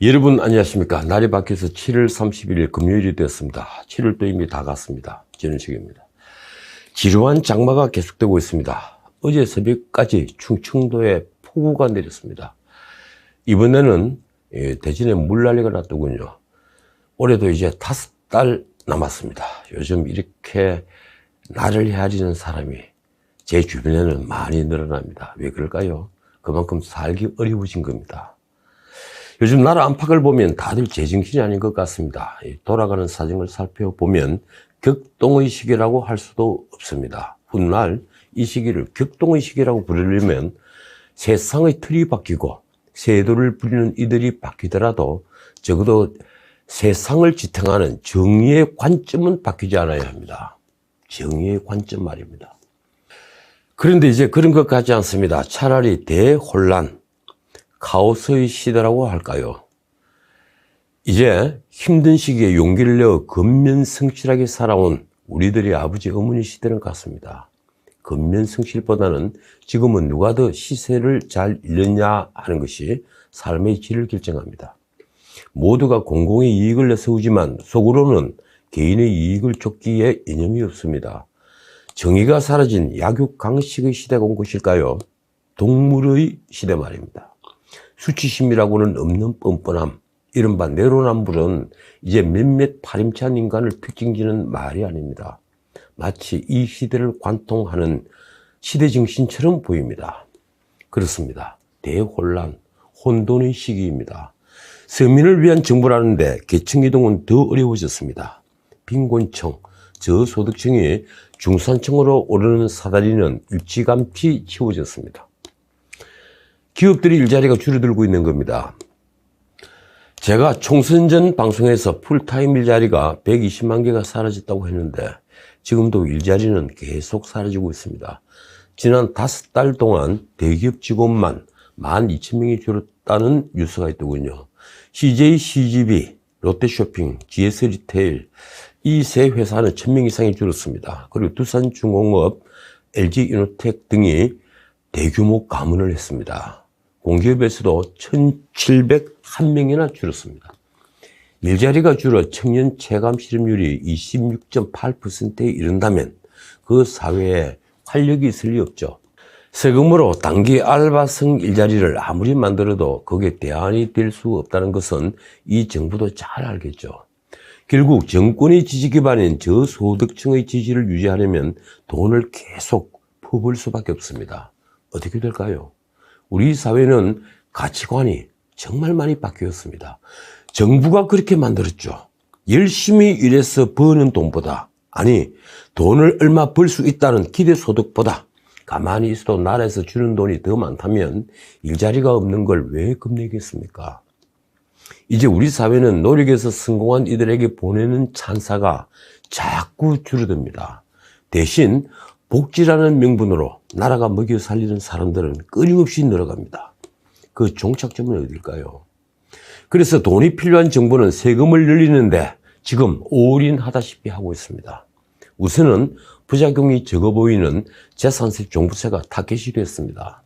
여러분 안녕하십니까. 날이 바뀌어서 7월 31일 금요일이 되었습니다. 7월도 이미 다 갔습니다. 지는식입니다. 지루한 장마가 계속되고 있습니다. 어제 새벽까지 충청도에 폭우가 내렸습니다. 이번에는 대전에 물난리가 났더군요. 올해도 이제 5달 남았습니다. 요즘 이렇게 나를 헤아리는 사람이 제 주변에는 많이 늘어납니다. 왜 그럴까요? 그만큼 살기 어려워진 겁니다. 요즘 나라 안팎을 보면 다들 제정신이 아닌 것 같습니다. 돌아가는 사정을 살펴보면 격동의 시기라고 할 수도 없습니다. 훗날 이 시기를 격동의 시기라고 부르려면 세상의 틀이 바뀌고 세도를 부리는 이들이 바뀌더라도 적어도 세상을 지탱하는 정의의 관점은 바뀌지 않아야 합니다. 정의의 관점 말입니다. 그런데 이제 그런 것 같지 않습니다. 차라리 대혼란, 카오스의 시대라고 할까요? 이제 힘든 시기에 용기를 내어 근면성실하게 살아온 우리들의 아버지 어머니 시대는 같습니다. 근면성실보다는 지금은 누가 더 시세를 잘 잃느냐 하는 것이 삶의 질을 결정합니다. 모두가 공공의 이익을 내세우지만 속으로는 개인의 이익을 쫓기에 이념이 없습니다. 정의가 사라진 약육강식의 시대가 온 것일까요? 동물의 시대 말입니다. 수치심이라고는 없는 뻔뻔함, 이른바 내로남불은 이제 몇몇 파렴치한 인간을 특징지는 말이 아닙니다. 마치 이 시대를 관통하는 시대정신처럼 보입니다. 그렇습니다. 대혼란, 혼돈의 시기입니다. 서민을 위한 정부라는데 계층이동은 더 어려워졌습니다. 빈곤층, 저소득층이 중산층으로 오르는 사다리는 일찌감치 치워졌습니다. 기업들이 일자리가 줄어들고 있는 겁니다. 제가 총선 전 방송에서 풀타임 일자리가 120만 개가 사라졌다고 했는데 지금도 일자리는 계속 사라지고 있습니다. 지난 5달 동안 대기업 직원만 12,000명이 줄었다는 뉴스가 있더군요. CJ CGV, 롯데쇼핑, GS 리테일 이 세 회사는 1,000명 이상이 줄었습니다. 그리고 두산중공업, LG이노텍 등이 대규모 감원을 했습니다. 공기업에서도 1,701명이나 줄었습니다. 일자리가 줄어 청년 체감 실업률이 26.8%에 이른다면 그 사회에 활력이 있을 리 없죠. 세금으로 단기 알바성 일자리를 아무리 만들어도 그게 대안이 될 수 없다는 것은 이 정부도 잘 알겠죠. 결국 정권의 지지 기반인 저소득층의 지지를 유지하려면 돈을 계속 퍼부을 수밖에 없습니다. 어떻게 될까요? 우리 사회는 가치관이 정말 많이 바뀌었습니다. 정부가 그렇게 만들었죠. 열심히 일해서 버는 돈보다, 아니 돈을 얼마 벌 수 있다는 기대소득보다 가만히 있어도 나라에서 주는 돈이 더 많다면 일자리가 없는 걸 왜 겁내겠습니까? 이제 우리 사회는 노력에서 성공한 이들에게 보내는 찬사가 자꾸 줄어듭니다. 대신 복지라는 명분으로 나라가 먹여 살리는 사람들은 끊임없이 늘어갑니다. 그 종착점은 어딜까요? 그래서 돈이 필요한 정부는 세금을 늘리는데 지금 올인하다시피 하고 있습니다. 우선은 부작용이 적어 보이는 재산세 종부세가 타겟이 됐습니다.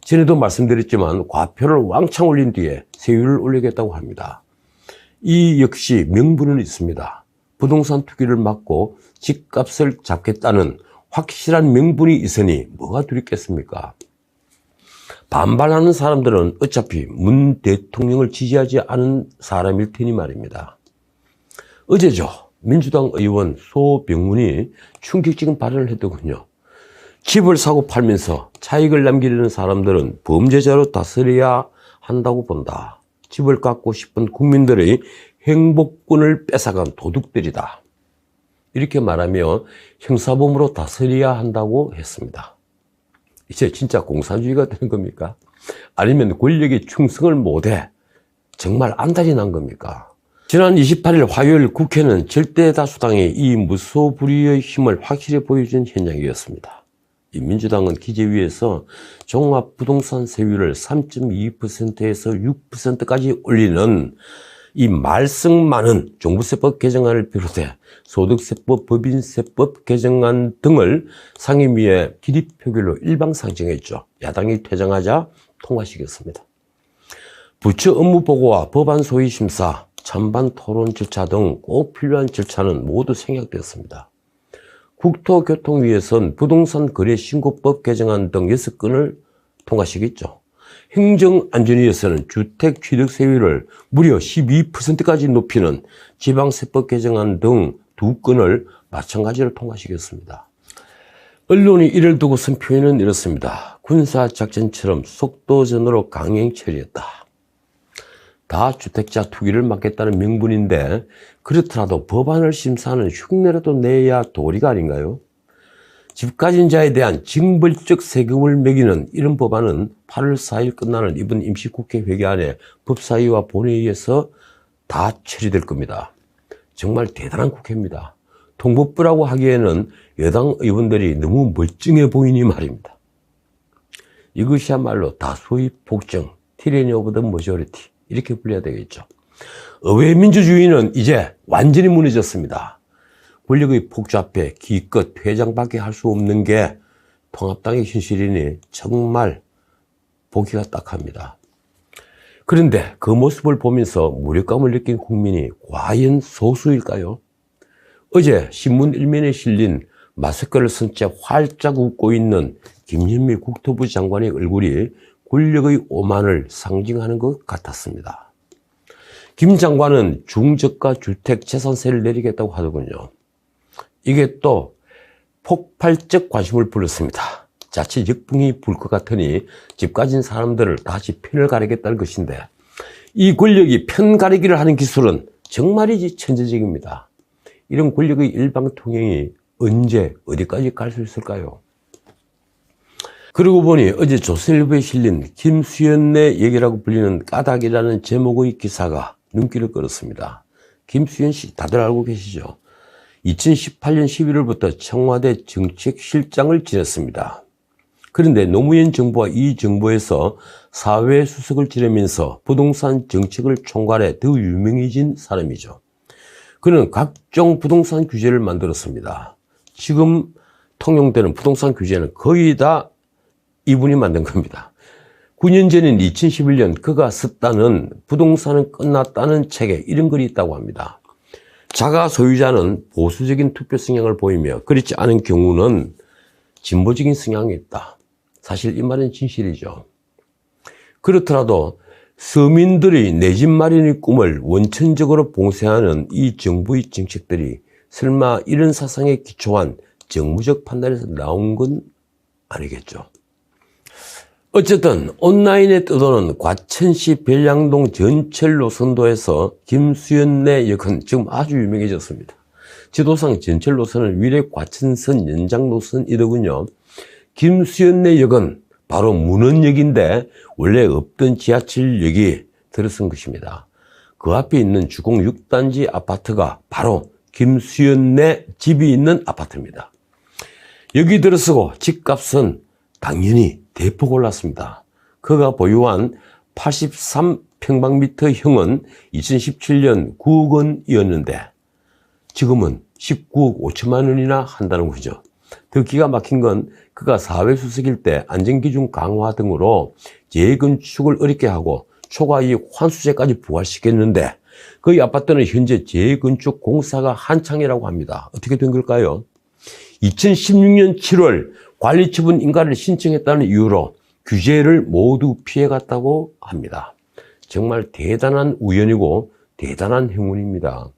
전에도 말씀드렸지만 과표를 왕창 올린 뒤에 세율을 올리겠다고 합니다. 이 역시 명분은 있습니다. 부동산 투기를 막고 집값을 잡겠다는 확실한 명분이 있으니 뭐가 두렵겠습니까? 반발하는 사람들은 어차피 문 대통령을 지지하지 않은 사람일 테니 말입니다. 어제죠. 민주당 의원 소병문이 충격적인 발언을 했더군요. 집을 사고 팔면서 차익을 남기려는 사람들은 범죄자로 다스려야 한다고 본다. 집을 갖고 싶은 국민들의 행복권을 뺏어간 도둑들이다. 이렇게 말하며 형사범으로 다스려야 한다고 했습니다. 이제 진짜 공산주의가 되는 겁니까? 아니면 권력에 충성을 못해 정말 안달이 난 겁니까? 지난 28일 화요일 국회는 절대다수당의 이 무소불위의 힘을 확실히 보여준 현장이었습니다. 이 민주당은 기재위에서 종합부동산 세율을 3.2%에서 6%까지 올리는 이 말썽 많은 종부세법 개정안을 비롯해 소득세법, 법인세법 개정안 등을 상임위에 기립표결로 일방상정했죠. 야당이 퇴장하자 통과시켰습니다. 부처 업무 보고와 법안 소위 심사, 찬반 토론 절차 등 꼭 필요한 절차는 모두 생략되었습니다. 국토교통위에선 부동산 거래 신고법 개정안 등 6건을 통과시켰죠. 행정안전위에서는 주택 취득세율을 무려 12%까지 높이는 지방세법 개정안 등 2건을 마찬가지로 통과시켰습니다. 언론이 이를 두고 쓴 표현은 이렇습니다. 군사작전처럼 속도전으로 강행 처리했다. 다 주택자 투기를 막겠다는 명분인데 그렇더라도 법안을 심사하는 흉내라도 내야 도리가 아닌가요? 집 가진 자에 대한 징벌적 세금을 매기는 이런 법안은 8월 4일 끝나는 이번 임시국회 회기 안에 법사위와 본회의에서 다 처리될 겁니다. 정말 대단한 국회입니다. 통법부라고 하기에는 여당 의원들이 너무 멀쩡해 보이니 말입니다. 이것이야말로 다수의 복정, 티라니 오브 더 머저리티 이렇게 불려야 되겠죠. 의회 민주주의는 이제 완전히 무너졌습니다. 권력의 폭주 앞에 기껏 퇴장밖에 할 수 없는 게 통합당의 현실이니 정말 보기가 딱합니다. 그런데 그 모습을 보면서 무력감을 느낀 국민이 과연 소수일까요? 어제 신문 일면에 실린 마스크를 쓴 채 활짝 웃고 있는 김현미 국토부 장관의 얼굴이 권력의 오만을 상징하는 것 같았습니다. 김 장관은 중저가 주택 재산세를 내리겠다고 하더군요. 이게 또 폭발적 관심을 불렀습니다. 자칫 역풍이 불 것 같으니 집 가진 사람들을 다시 편을 가리겠다는 것인데 이 권력이 편 가리기를 하는 기술은 정말이지 천재적입니다. 이런 권력의 일방통행이 언제 어디까지 갈 수 있을까요? 그러고 보니 어제 조선일보에 실린 김수현네 얘기라고 불리는 까닭이라는 제목의 기사가 눈길을 끌었습니다. 김수현 씨 다들 알고 계시죠? 2018년 11월부터 청와대 정책실장을 지냈습니다. 그런데 노무현 정부와 이 정부에서 사회수석을 지내면서 부동산 정책을 총괄해 더 유명해진 사람이죠. 그는 각종 부동산 규제를 만들었습니다. 지금 통용되는 부동산 규제는 거의 다 이분이 만든 겁니다. 9년 전인 2011년 그가 썼다는 부동산은 끝났다는 책에 이런 글이 있다고 합니다. 자가 소유자는 보수적인 투표 성향을 보이며 그렇지 않은 경우는 진보적인 성향이 있다. 사실 이 말은 진실이죠. 그렇더라도 서민들의 내 집 마련의 꿈을 원천적으로 봉쇄하는 이 정부의 정책들이 설마 이런 사상에 기초한 정무적 판단에서 나온 건 아니겠죠. 어쨌든 온라인에 떠도는 과천시 별량동 전철 노선도에서 김수현네 역은 지금 아주 유명해졌습니다. 지도상 전철 노선은 위례 과천선 연장 노선이더군요. 김수현네 역은 바로 문헌역인데 원래 없던 지하철역이 들어선 것입니다. 그 앞에 있는 주공 6단지 아파트가 바로 김수현네 집이 있는 아파트입니다. 여기 들어서고 집값은 당연히 대폭 올랐습니다. 그가 보유한 83평방미터형은 2017년 9억 원이었는데 지금은 19억 5천만 원이나 한다는 거죠. 더 기가 막힌 건 그가 사회수석일 때 안전기준 강화 등으로 재건축을 어렵게 하고 초과이익 환수제까지 부과시켰는데 그 아파트는 현재 재건축 공사가 한창이라고 합니다. 어떻게 된 걸까요? 2016년 7월 관리처분 인가를 신청했다는 이유로 규제를 모두 피해갔다고 합니다. 정말 대단한 우연이고 대단한 행운입니다.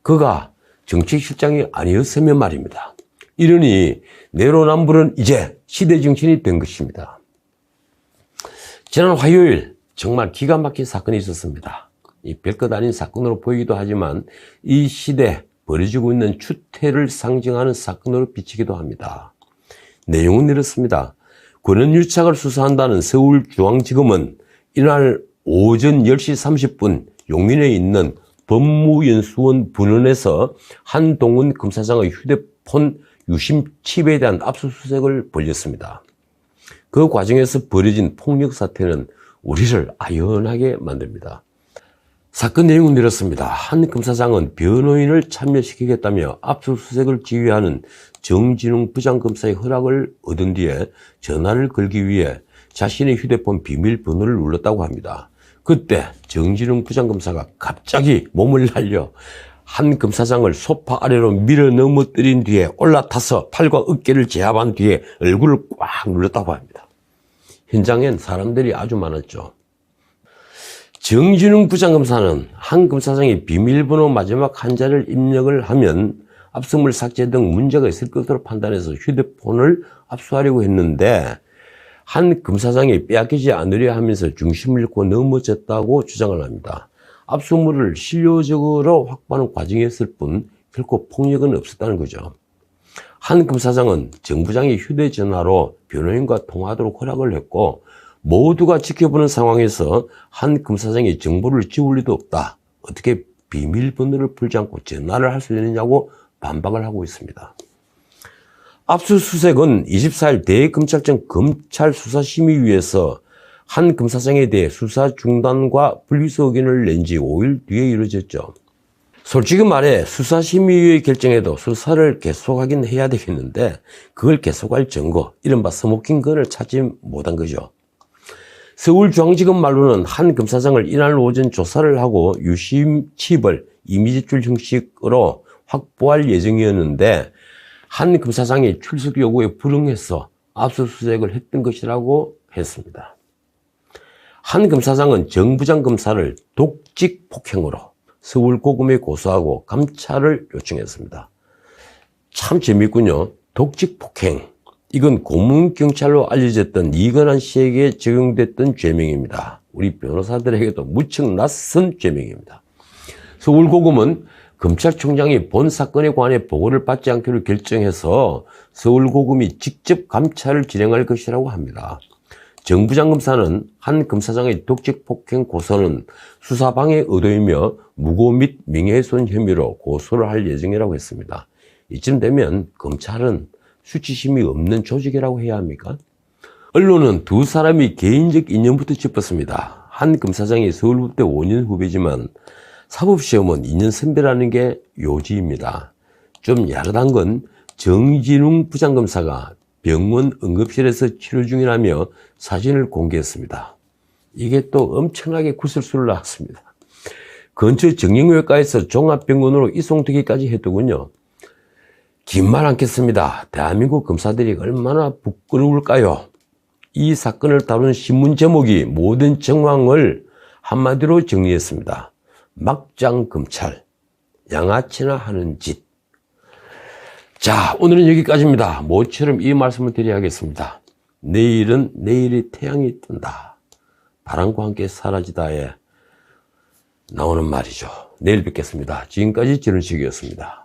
그가 정책실장이 아니었으면 말입니다. 이러니 내로남불은 이제 시대정신이 된 것입니다. 지난 화요일 정말 기가 막힌 사건이 있었습니다. 이 별것 아닌 사건으로 보이기도 하지만 이 시대에 벌어지고 있는 추태를 상징하는 사건으로 비치기도 합니다. 내용은 이렇습니다. 권한유착을 수사한다는 서울중앙지검은 이날 오전 10시 30분 용인에 있는 법무연수원 분원에서 한동훈 검사장의 휴대폰 유심 칩에 대한 압수수색을 벌였습니다. 그 과정에서 벌어진 폭력 사태는 우리를 아연하게 만듭니다. 사건 내용은 이렇습니다. 한 검사장은 변호인을 참여시키겠다며 압수수색을 지휘하는 정진웅 부장검사의 허락을 얻은 뒤에 전화를 걸기 위해 자신의 휴대폰 비밀번호를 눌렀다고 합니다. 그때 정진웅 부장검사가 갑자기 몸을 날려 한 검사장을 소파 아래로 밀어 넘어뜨린 뒤에 올라타서 팔과 어깨를 제압한 뒤에 얼굴을 꽉 눌렀다고 합니다. 현장엔 사람들이 아주 많았죠. 정진웅 부장검사는 한 검사장이 비밀번호 마지막 한자를 입력을 하면 압수물 삭제 등 문제가 있을 것으로 판단해서 휴대폰을 압수하려고 했는데 한 검사장이 빼앗기지 않으려 하면서 중심을 잃고 넘어졌다고 주장을 합니다. 압수물을 실효적으로 확보하는 과정이었을 뿐 결코 폭력은 없었다는 거죠. 한 검사장은 정 부장이 휴대전화로 변호인과 통화하도록 허락을 했고 모두가 지켜보는 상황에서 한 검사장이 정보를 지울 리도 없다. 어떻게 비밀번호를 풀지 않고 전화를 할 수 있느냐고 반박을 하고 있습니다. 압수수색은 24일 대검찰청 검찰수사심의위에서 한 검사장에 대해 수사 중단과 불기소 의견을 낸 지 5일 뒤에 이루어졌죠. 솔직히 말해 수사심의위의 결정에도 수사를 계속하긴 해야 되겠는데 그걸 계속할 증거, 이른바 스모킹건을 찾지 못한 거죠. 서울중앙지검 말로는 한 검사장을 이날 오전 조사를 하고 유심 칩을 이미지출 형식으로 확보할 예정이었는데 한 검사장이 출석 요구에 불응해서 압수수색을 했던 것이라고 했습니다. 한 검사장은 정 부장검사를 독직 폭행으로 서울고검에 고소하고 감찰을 요청했습니다. 참 재밌군요. 독직 폭행. 이건 고문경찰로 알려졌던 이건환 씨에게 적용됐던 죄명입니다. 우리 변호사들에게도 무척 낯선 죄명입니다. 서울고검은 검찰총장이 본 사건에 관해 보고를 받지 않기로 결정해서 서울고검이 직접 감찰을 진행할 것이라고 합니다. 정 부장검사는 한 검사장의 독직 폭행 고소는 수사방해 의도이며 무고 및 명예훼손 혐의로 고소를 할 예정이라고 했습니다. 이쯤 되면 검찰은 수치심이 없는 조직이라고 해야 합니까? 언론은 두 사람이 개인적 인연부터 짚었습니다. 한 검사장이 서울법대 5년 후배지만 사법시험은 2년 선배라는 게 요지입니다. 좀 야릇한 건 정진웅 부장검사가 병원 응급실에서 치료 중이라며 사진을 공개했습니다. 이게 또 엄청나게 구설수를 낳았습니다. 근처 정형외과에서 종합병원으로 이송되기까지 했더군요. 긴 말 않겠습니다. 대한민국 검사들이 얼마나 부끄러울까요? 이 사건을 다룬 신문 제목이 모든 정황을 한마디로 정리했습니다. 막장 검찰, 양아치나 하는 짓. 자, 오늘은 여기까지입니다. 모처럼 이 말씀을 드려야겠습니다. 내일은 내일이 태양이 뜬다. 바람과 함께 사라지다에 나오는 말이죠. 내일 뵙겠습니다. 지금까지 지른식이었습니다.